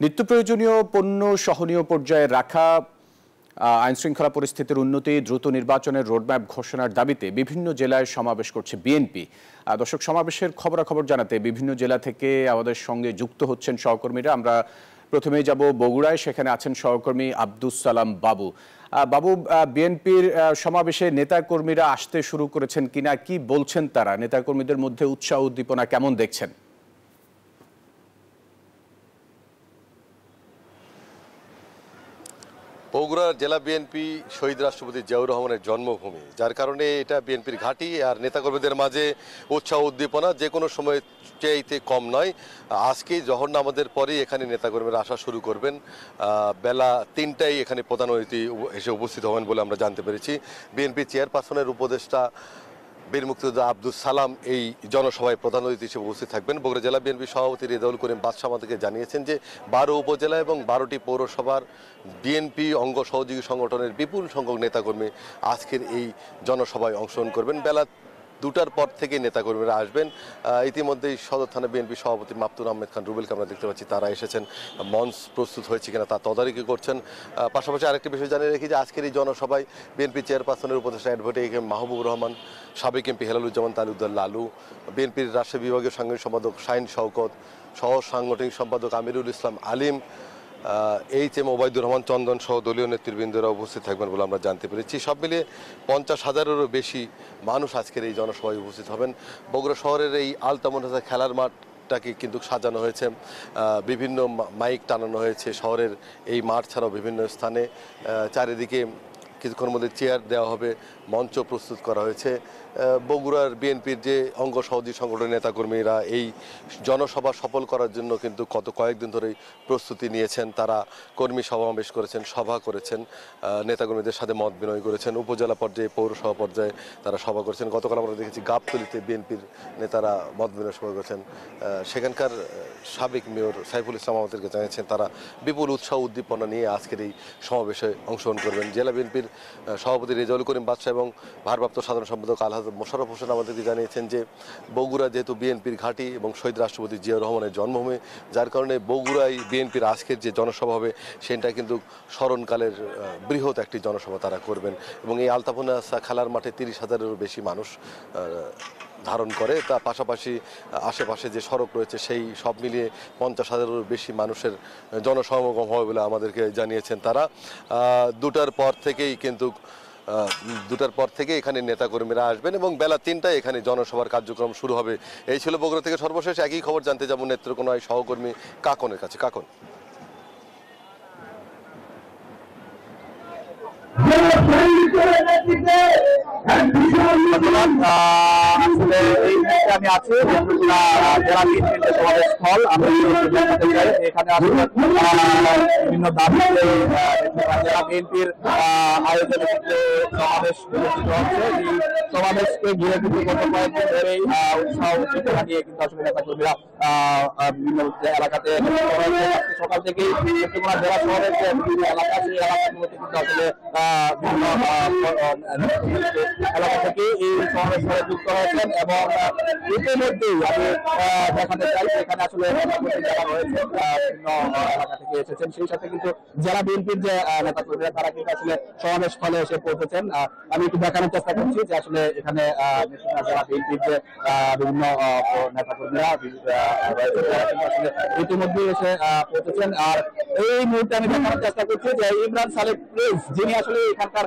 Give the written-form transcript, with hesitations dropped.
নিত্য প্রয়োজনীয় পণ্য সহনীয় পর্যায়ে রাখা, আইনশৃঙ্খলা পরিস্থিতির উন্নতি, দ্রুত নির্বাচনের রোডম্যাপ ঘোষণার দাবিতে বিভিন্ন জেলায় সমাবেশ করছে বিএনপি। দর্শক, সমাবেশের খবরাখবর জানাতে বিভিন্ন জেলা থেকে আমাদের সঙ্গে যুক্ত হচ্ছেন সহকর্মীরা। আমরা প্রথমেই যাব বগুড়ায়, সেখানে আছেন সহকর্মী আব্দুস সালাম বাবু। বাবু, বিএনপির সমাবেশে নেতাকর্মীরা আসতে শুরু করেছেন কিনা, কি বলছেন তারা? নেতাকর্মীদের মধ্যে উৎসাহ উদ্দীপনা কেমন দেখছেন? বগুড়া জেলা বিএনপি শহীদ রাষ্ট্রপতি জিয়াউর রহমানের জন্মভূমি, যার কারণে এটা বিএনপির ঘাঁটি। আর নেতাকর্মীদের মাঝে উৎসাহ উদ্দীপনা যে কোনো সময় চাইতে কম নয়। আজকেই জহর নামাজের পরেই এখানে নেতাকর্মীরা আসা শুরু করবেন। বেলা ৩টায় এখানে প্রধান অতিথি এসে উপস্থিত হবেন বলে আমরা জানতে পেরেছি। বিএনপি চেয়ারপারসনের উপদেষ্টা বীর মুক্তিযোদ্ধা আব্দুস সালাম এই জনসভায় প্রধান অতিথি হিসেবে উপস্থিত থাকবেন। বগুড়া জেলা বিএনপি সভাপতি রেজাউল করিম বাদশা আমাদেরকে জানিয়েছেন যে ১২ উপজেলা এবং ১২টি পৌরসভার বিএনপি অঙ্গ সহযোগী সংগঠনের বিপুল সংখ্যক নেতাকর্মী আজকের এই জনসভায় অংশগ্রহণ করবেন। বেলা ২টার পর থেকে নেতাকর্মীরা আসবেন। ইতিমধ্যেই সদর থানা বিএনপি সভাপতি মাপতুর আহমেদ খান রুবেলকে আমরা দেখতে পাচ্ছি, তারা এসেছেন। মঞ্চ প্রস্তুত হয়েছে কিনা তা তদারকি করছেন। পাশাপাশি আরেকটি বিষয় জানিয়ে রাখি যে আজকের এই জনসভায় বিএনপি চেয়ারপারসনের উপদেষ্টা অ্যাডভোকেট মাহবুবুর রহমান, সাবেক এমপি হেলালুজ্জামান তালুকদার লালু, বিএনপির রাষ্ট্রীয় বিভাগীয় সাংগঠনিক সম্পাদক শাহিন শওকত, সহ সাংগঠনিক সম্পাদক আমিরুল ইসলাম আলিম, এইচ.এম. ওবায়দুর রহমান চন্দন সহ দলীয় নেতৃবৃন্দরা উপস্থিত থাকবেন বলে আমরা জানতে পেরেছি। সব মিলিয়ে ৫০,০০০-এরও বেশি মানুষ আজকের এই জনসভায় উপস্থিত হবেন। বগুড়া শহরের এই আলতামুনাসা খেলার মাঠটাকে কিন্তু সাজানো হয়েছে, বিভিন্ন মাইক টানানো হয়েছে। শহরের এই মাঠ ছাড়াও বিভিন্ন স্থানে চারিদিকে কিছুক্ষণের মধ্যে চেয়ার দেওয়া হবে, মঞ্চ প্রস্তুত করা হয়েছে। বগুড়ার বিএনপির যে অঙ্গ সহযোগী সংগঠনের নেতাকর্মীরা এই জনসভা সফল করার জন্য কিন্তু কয়েকদিন ধরেই প্রস্তুতি নিয়েছেন। তারা কর্মী সমাবেশ করেছেন, সভা করেছেন, নেতাকর্মীদের সাথে মত বিনিময় করেছেন। উপজেলা পর্যায়ে, পৌরসভা পর্যায়ে তারা সভা করেছেন। গতকাল আমরা দেখেছি গাবতলীতে বিএনপির নেতারা মত বিনিময় সভা করেছেন। সেখানকার সাবেক মেয়র সাইফুল ইসলাম আমাদেরকে জানিয়েছেন তারা বিপুল উৎসাহ উদ্দীপনা নিয়ে আজকের এই সমাবেশে অংশগ্রহণ করবেন। জেলা বিএনপির সভাপতি রেজাউল করিম বাদশা এবং ভারপ্রাপ্ত সাধারণ সম্পাদক আলহাজ মোশাররফ হোসেন আমাদেরকে জানিয়েছেন যে বগুড়া যেহেতু বিএনপির ঘাঁটি এবং শহীদ রাষ্ট্রপতি জিয়াউর রহমানের জন্মভূমি, যার কারণে বগুড়ায় বিএনপির আজকের যে জনসভা হবে সেটা কিন্তু স্মরণকালের বৃহৎ একটি জনসভা তারা করবেন। এবং এই আলতামুনাসা খেলার মাঠে ৩০,০০০-এরও বেশি মানুষ ধারণ করে। তার পাশাপাশি আশেপাশে যে সড়ক রয়েছে সেই সব মিলিয়ে ৫০,০০০-এরও বেশি মানুষের জনসমাগম হবে বলে আমাদেরকে জানিয়েছেন তারা। ২টার পর থেকে এখানে নেতাকর্মীরা আসবেন এবং বেলা ৩টায় এখানে জনসভার কার্যক্রম শুরু হবে। এই ছিল বগুড়া থেকে সর্বশেষ। একই খবর জানতে যাব নেত্রকোনায় সহকর্মী কাকনের কাছে। কাকন, আমি আছি জেলা বিএনপির সমাবেশ স্থল। এখানে আসলে বিভিন্ন দাবিতে জেলা বিএনপির আয়োজনে সমাবেশ অনুষ্ঠিত হচ্ছে। এই সমাবেশকে ঘিরে কিন্তু গত কয়েকদিন ধরেই উৎসাহ উদ্দীপনা নিয়ে কিন্তু আসলে নেতাকর্মীরা বিভিন্ন এলাকাতে সকাল থেকেই জেলা শহরের যে বিভিন্ন এলাকা সেই এলাকাগুলোতে কিন্তু আসলে বিভিন্ন এলাকা থেকে এই সমাবেশে যুক্ত হয়েছেন। এবং ইতিমধ্যেই আমি দেখাতে চাই এখানে আসলে যারা রয়েছেন বিভিন্ন এলাকা থেকে এসেছেন, সেই সাথে কিন্তু জেলা বিএনপির যে নেতাকর্মীরা তারা কিন্তু আসলে সমাবেশ স্থলে এসে পৌঁছেছেন। আমি একটু দেখানোর চেষ্টা করছি যে আসলে এখানে জেলা বিএনপির যে বিভিন্ন নেতাকর্মীরা রয়েছেন তারা কিন্তু আসলে ইতিমধ্যেই এসে পৌঁছেছেন। আর এই মুহূর্তে আমি দেখানোর চেষ্টা করছি যে ইমরান সালেক প্রিন্স, যিনি আসলে এখানকার